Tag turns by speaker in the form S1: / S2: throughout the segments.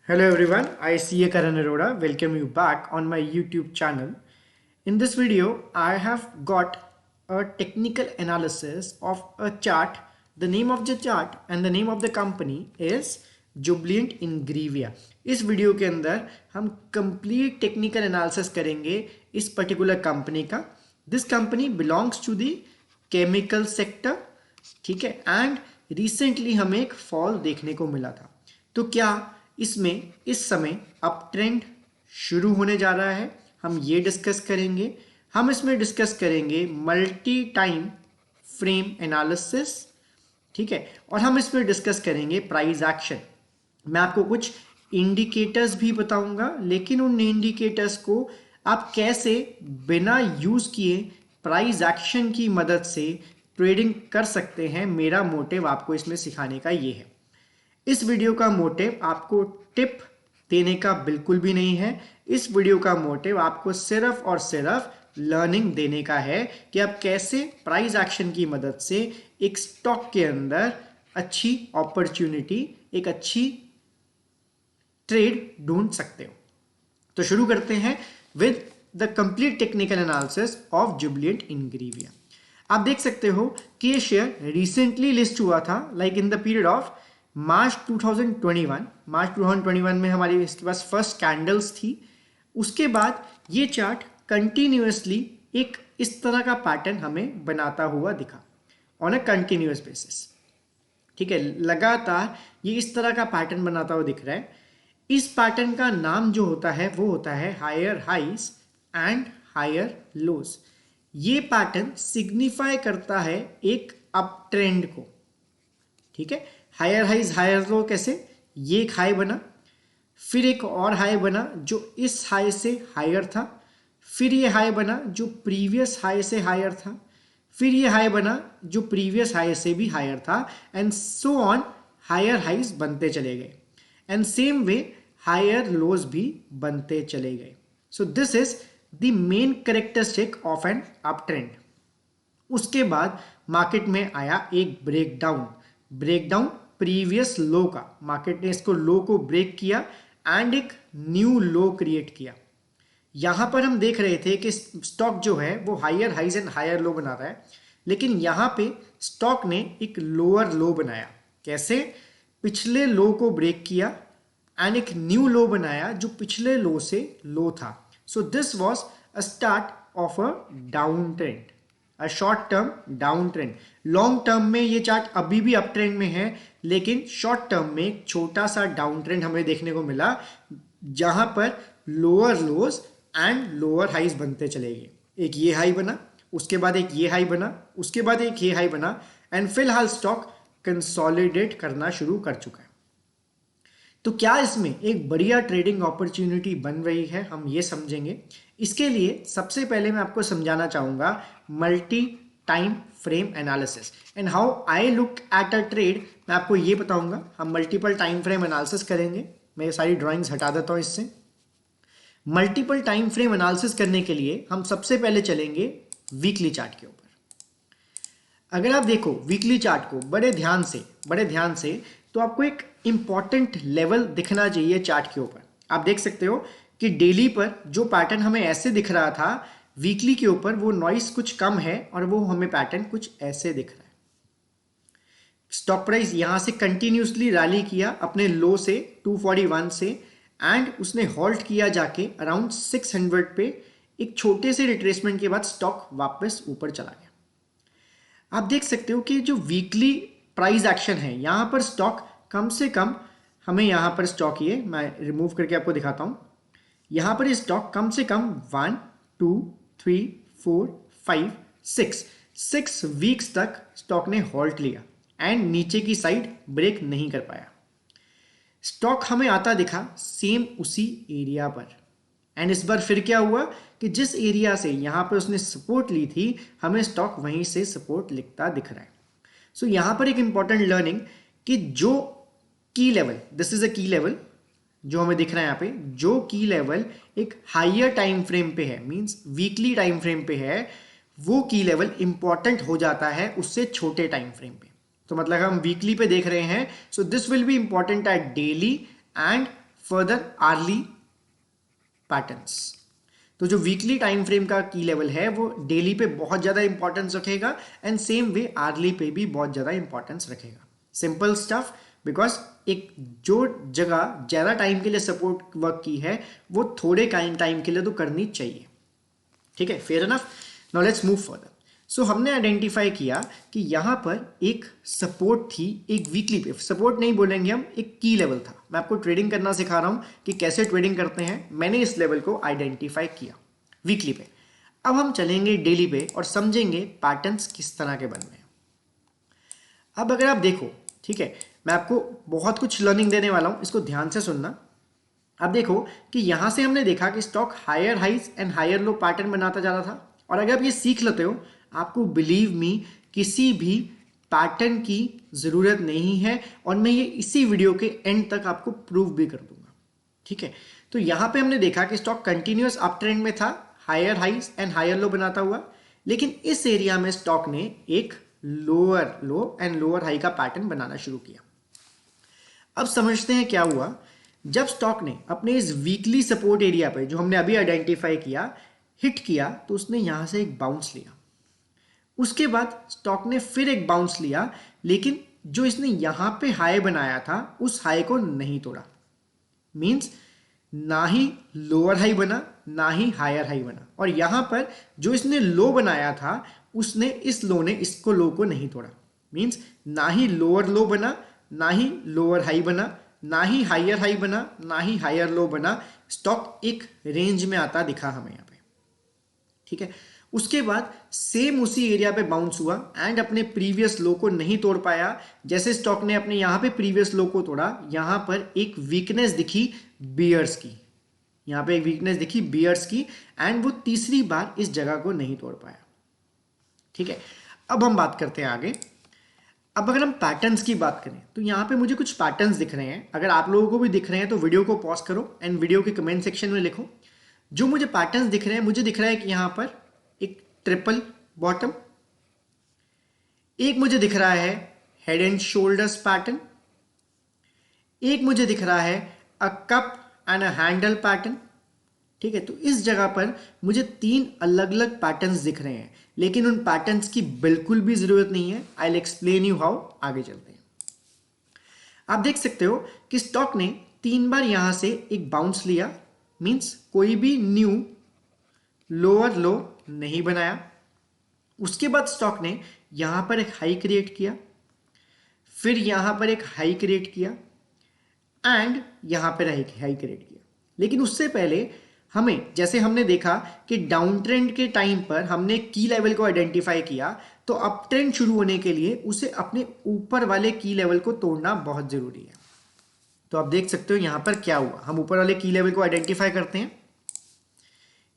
S1: Hello everyone, I CA Karan Arora welcome you back on my YouTube channel. In this video, I have got a technical analysis of a chart. The name of the chart and the name of the company is Jubilant Ingrevia. इस video के अंदर हम complete technical analysis करेंगे इस particular company का. This company belongs to the chemical sector, ठीक है, and recently हमें एक फॉल देखने को मिला था. तो क्या इसमें इस समय अप ट्रेंड शुरू होने जा रहा है, हम ये डिस्कस करेंगे. हम इसमें डिस्कस करेंगे मल्टी टाइम फ्रेम एनालिसिस, ठीक है, और हम इसमें डिस्कस करेंगे प्राइस एक्शन. मैं आपको कुछ इंडिकेटर्स भी बताऊंगा, लेकिन उन इंडिकेटर्स को आप कैसे बिना यूज किए प्राइस एक्शन की मदद से ट्रेडिंग कर सकते हैं, मेरा मोटिव आपको इसमें सिखाने का ये है. इस वीडियो का मोटिव आपको टिप देने का बिल्कुल भी नहीं है. इस वीडियो का मोटिव आपको सिर्फ और सिर्फ लर्निंग देने का है कि आप कैसे प्राइस एक्शन की मदद से एक स्टॉक के अंदर अच्छी अपॉर्चुनिटी, एक अच्छी ट्रेड ढूंढ सकते हो. तो शुरू करते हैं with the complete technical analysis of Jubilant Ingrevia. आप देख सकते हो कि ये शेयर रिसेंटली लिस्ट हुआ था, like in the period of March 2021 में हमारी इसके पास फर्स्ट कैंडल्स थी. उसके बाद ये चार्ट कंटिन्यूअसली एक इस तरह का पैटर्न हमें बनाता हुआ दिखा ऑन अ कंटिन्यूअस बेसिस, ठीक है, लगातार ये इस तरह का पैटर्न बनाता हुआ दिख रहा है. इस पैटर्न का नाम जो होता है वो होता है higher highs and higher lows. ये पैटर्न सिग्निफाई करता है एक अप ट्रेंड को, ठीक है. हायर हाइज हायर लो कैसे, ये एक हाई बना, फिर एक और हाई बना जो इस हाई से हायर था, फिर ये हाई बना जो प्रीवियस हाई से हायर था, फिर ये हाई बना जो प्रीवियस हाई से भी हायर था, and so on. Higher highs बनते चले गए and same way higher lows भी बनते चले गए. So this is the main characteristic of an up trend. उसके बाद मार्केट में आया एक ब्रेकडाउन प्रीवियस लो का. मार्केट ने इसको लो को ब्रेक किया एंड एक न्यू लो क्रिएट किया. यहां पर हम देख रहे थे कि स्टॉक जो है वो higher highs and higher low बना रहा है, लेकिन यहां पे स्टॉक ने एक लोअर लो बनाया. कैसे, पिछले लो को ब्रेक किया एंड एक न्यू लो बनाया जो पिछले लो से लो था. So this was a start of a down trend, a short term down trend. Long term में ये चार्ट अभी भी अप ट्रेंड में है, लेकिन शॉर्ट टर्म में एक छोटा सा डाउन ट्रेंड हमें देखने को मिला, जहां पर lower lows and lower highs बनते चले गए. एक ये हाई बना, उसके बाद एक ये हाई बना, उसके बाद एक ये हाई बना, एंड फिलहाल स्टॉक कंसोलिडेट करना शुरू कर चुका है. तो क्या इसमें एक बढ़िया ट्रेडिंग अपॉर्चुनिटी बन रही है, हम ये समझेंगे. इसके लिए सबसे पहले मैं आपको समझाना चाहूंगा multi time frame analysis and how I look at a trade. मैं आपको ये बताऊंगा. हम मल्टीपल टाइम फ्रेम एनालिसिस करेंगे. मैं ये सारी ड्राइंग्स हटा देता हूं इससे. मल्टीपल टाइम फ्रेम एनालिसिस करने के लिए हम सबसे पहले चलेंगे वीकली चार्ट के ऊपर. अगर आप देखो वीकली चार्ट को बड़े ध्यान से तो आपको एक इंपॉर्टेंट लेवल दिखना चाहिए चार्ट के ऊपर. आप देख सकते हो कि डेली पर जो पैटर्न हमें ऐसे दिख रहा था, वीकली के ऊपर वो नॉइस कुछ कम है और वो हमें पैटर्न कुछ ऐसे दिख रहा है. स्टॉक प्राइस यहां से कंटिन्यूसली रैली किया अपने लो से 241 से, एंड उसने हॉल्ट किया जाके अराउंड 600 पे. एक छोटे से रिट्रेसमेंट के बाद स्टॉक वापस ऊपर चला गया. आप देख सकते हो कि जो वीकली प्राइस एक्शन है, यहां पर स्टॉक कम से कम, हमें यहां पर स्टॉक ये मैं रिमूव करके आपको दिखाता हूं. यहां पर स्टॉक कम से कम 1 2 3 4 5 6 वीक्स तक स्टॉक ने हॉल्ट लिया एंड नीचे की साइड ब्रेक नहीं कर पाया. स्टॉक हमें आता दिखा सेम उसी एरिया पर, एंड इस बार फिर क्या हुआ कि जिस एरिया से यहां पर उसने सपोर्ट ली थी, हमें स्टॉक वहीं से सपोर्ट लिखता दिख रहा है. सो यहां पर एक इंपॉर्टेंट लर्निंग कि जो की लेवल, दिस इज अ की लेवल जो हमें दिख रहा है यहां पे, जो की लेवल एक हायर टाइम फ्रेम पे है, मींस वीकली टाइम फ्रेम पे है, वो की लेवल इंपॉर्टेंट हो जाता है उससे छोटे टाइम फ्रेम पे. तो मतलब हम वीकली पे देख रहे हैं, so this will be important at daily and further early patterns. तो जो वीकली टाइम फ्रेम का की लेवल है वो डेली पे बहुत ज़्यादा इंपॉर्टेंस रखेगा एंड सेम वे आर्ली पे भी बहुत ज़्यादा इंपॉर्टेंस रखेगा। सिंपल स्टफ, बिकॉज एक जो जगह ज़्यादा टाइम के लिए सपोर्ट वर्क की है वो थोड़े टाइम के लिए तो करनी चाहिए। ठीक है, fair enough. Now let's move further. So हमने आइडेंटिफाई किया कि यहाँ पर एक सपोर्ट थी, एक वीकली पे, सपोर्ट नहीं बोलेंगे हम, एक की लेवल था। मैं आपको ट्रेडिंग करना सिखा रहा हूँ कि कैसे ट्रेडिंग करते हैं। मैंने इस लेवल को आइडेंटिफाई किया वीकली पे। अब हम चलेंगे डेली पे और समझेंगे पैटर्न्स किस तरह के बन रहे हैं। अब अगर आप देखो, ठीक है, मैं आपको बहुत कुछ लर्निंग देने वाला हूँ, इसको ध्यान से सुनना। अब देखो कि यहां से हमने देखा कि stock higher highs and higher low pattern बनाता जा रहा था, और अगर आप ये सीख लेते हो, आपको बिलीव मी किसी भी पैटर्न की जरूरत नहीं है, और मैं ये इसी वीडियो के एंड तक आपको प्रूव भी कर दूंगा। ठीक है, तो यहां पे हमने देखा कि स्टॉक कंटिन्यूअस अप ट्रेंड में था, higher highs and higher low बनाता हुआ, लेकिन इस एरिया में स्टॉक ने एक lower low and lower high का पैटर्न बनाना शुरू किया। अब समझते हैं क्या हुआ। जब स्टॉक ने अपने इस वीकली सपोर्ट एरिया पे, जो हमने अभी आइडेंटिफाई किया, हिट किया, तो उसने यहां से एक बाउंस लिया। उसके बाद स्टॉक ने फिर एक बाउंस लिया, लेकिन जो इसने यहां पे हाई बनाया था उस हाई को नहीं तोड़ा। मींस ना ही लोअर हाई बना, ना ही हायर हाई बना, और यहां पर जो इसने लो बनाया था उसने इस लो ने इसको लो को नहीं तोड़ा। मींस ना ही लोअर लो बना, ना ही लोअर हाई बना, ना ही हायर हाई बना, ना ही हायर लो बना। स्टॉक एक रेंज में आता दिखा हमें यहाँ पे। ठीक है, उसके बाद सेम उसी एरिया पे बाउंस हुआ एंड अपने प्रीवियस लो को नहीं तोड़ पाया। जैसे स्टॉक ने अपने यहां पे प्रीवियस लो को तोड़ा, यहां पर एक वीकनेस दिखी बियर्स की, यहां पे एक वीकनेस दिखी बियर्स की, एंड वो तीसरी बार इस जगह को नहीं तोड़ पाया। ठीक है, अब हम बात करते हैं आगे। अब अगर हम पैटर्न्स की बात करें तो यहाँ पे मुझे कुछ पैटर्न्स दिख रहे हैं। अगर आप लोगों को भी दिख रहे हैं तो वीडियो को पॉज करो एंड वीडियो के कमेंट सेक्शन में लिखो। जो मुझे पैटर्न्स दिख रहे हैं, मुझे दिख रहा है कि यहाँ पर एक ट्रिपल बॉटम, एक मुझे दिख रहा है हेड एंड शोल्डर्स पैटर्न, एक मुझे दिख रहा है a cup and a handle pattern. ठीक है, तो इस जगह पर मुझे 3 अलग अलग पैटर्न्स दिख रहे हैं, लेकिन उन पैटर्न्स की बिल्कुल भी जरूरत नहीं है। I will explain you how. आगे चलते हैं। आप देख सकते हो कि स्टॉक ने 3 बार यहां से एक बाउंस लिया, मींस कोई भी न्यू लोअर लो नहीं बनाया। उसके बाद स्टॉक ने यहां पर एक हाई क्रिएट किया, फिर यहां पर एक हाई क्रिएट किया एंड यहां पर हाई क्रिएट किया। लेकिन उससे पहले हमें, जैसे हमने देखा कि डाउन ट्रेंड के टाइम पर हमने की लेवल को आइडेंटिफाई किया, तो अप ट्रेंड शुरू होने के लिए उसे अपने ऊपर वाले की लेवल को तोड़ना बहुत जरूरी है। तो आप देख सकते हो यहां पर क्या हुआ। हम ऊपर वाले की लेवल को आइडेंटिफाई करते हैं।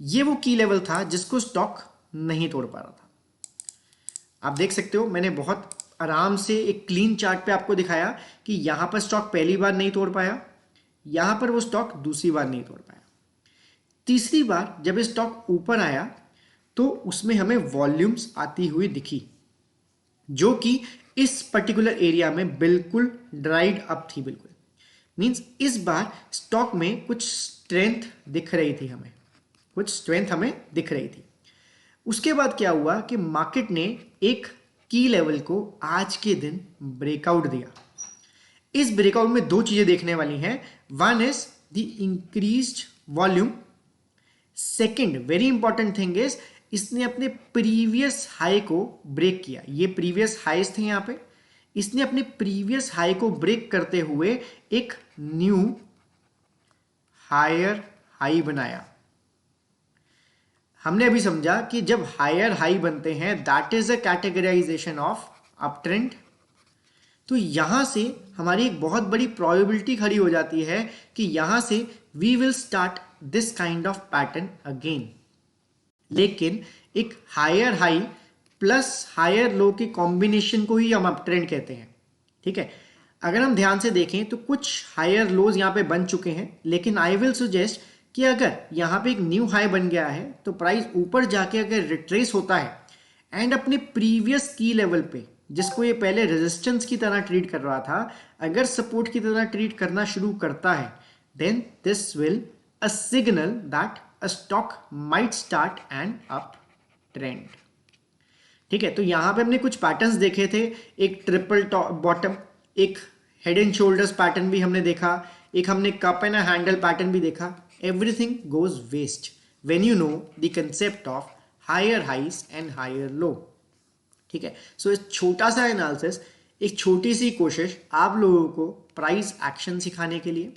S1: ये वो की लेवल था जिसको स्टॉक नहीं तोड़ पा रहा था। आप देख सकते हो, मैंने बहुत आराम से एक क्लीन चार्ट पे आपको दिखाया कि यहां पर स्टॉक पहली बार नहीं तोड़ पाया, यहां पर वो स्टॉक दूसरी बार नहीं तोड़ पाया, तीसरी बार जब स्टॉक ऊपर आया तो उसमें हमें वॉल्यूम्स आती हुई दिखी, जो कि इस पर्टिकुलर एरिया में बिल्कुल ड्राइड अप थी। बिल्कुल मींस इस बार स्टॉक में कुछ स्ट्रेंथ दिख रही थी, हमें कुछ स्ट्रेंथ हमें दिख रही थी। उसके बाद क्या हुआ कि मार्केट ने एक की लेवल को आज के दिन ब्रेकआउट दिया। इस ब्रेकआउट में 2 चीजें देखने वाली हैं। One is the increased volume, second very important thing is इसने अपने प्रीवियस हाई को ब्रेक किया। ये प्रीवियस हाईस थे यहां पे, इसने अपने प्रीवियस हाई को ब्रेक करते हुए एक न्यू हायर हाई बनाया। हमने अभी समझा कि जब हायर हाई बनते हैं that is a categorization of up trend. तो यहां से हमारी एक बहुत बड़ी प्रोबेबिलिटी खड़ी हो जाती है कि यहां से we will start this kind of pattern again. लेकिन एक higher high plus higher low के कॉम्बिनेशन को ही हम अप ट्रेंड कहते हैं। ठीक है, अगर हम ध्यान से देखें तो कुछ हायर लोज यहां पे बन चुके हैं, लेकिन आई विल सजेस्ट कि अगर यहां पे एक न्यू हाई बन गया है तो प्राइस ऊपर जाके अगर रिट्रेस होता है एंड अपने प्रीवियस की लेवल पे, जिसको ये पहले रेजिस्टेंस की तरह ट्रीट कर रहा था, अगर सपोर्ट की तरह ट्रीट करना शुरू करता है, then this will a signal that a stock might start an uptrend. ठीक है, तो यहां पे हमने कुछ पैटर्न्स देखे थे, एक ट्रिपल बॉटम, एक हेड एंड शोल्डर्स पैटर्न भी हमने देखा, एक हमने कप एंड हैंडल पैटर्न भी देखा. Everything goes waste when you know the concept of higher highs and higher low. ठीक है, सो इस छोटा सा एनालिसिस, एक छोटी सी कोशिश आप लोगों को प्राइस एक्शन सिखाने के लिए.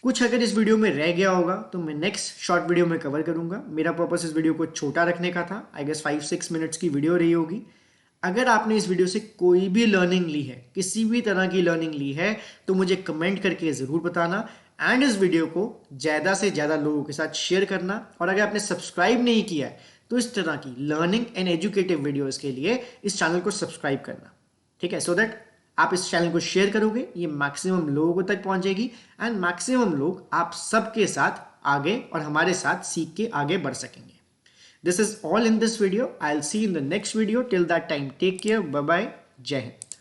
S1: कुछ अगर इस वीडियो में रह गया होगा तो मैं नेक्स्ट शॉर्ट वीडियो में कवर करूंगा. मेरा पर्पस इस वीडियो को छोटा रखने का था. आई गेस 5-6 मिनट्स की वीडियो रही होगी. अगर आपने इस वीडियो से कोई भी लर्निंग ली है, किसी भी तरह की लर्निंग ली है, तो मुझे कमेंट करके ज़रूर बताना एंड इस वीडियो को ज़्यादा से ज़्यादा लोगों के साथ शेयर करना. और अगर आपने सब्सक्राइब नहीं किया है तो इस तरह की लर्निंग एंड एजुकेटिव वीडियोज़ के लिए इस चैनल को सब्सक्राइब करना. ठीक है, सो दैट आप इस चैनल को शेयर करोगे, ये मैक्सिमम लोगों तक पहुंचेगी एंड मैक्सिमम लोग आप सबके साथ आगे और हमारे साथ सीख के आगे बढ़ सकेंगे. This is all in this video. I will see in the next video. Till that time take care, bye bye, जय हिंद.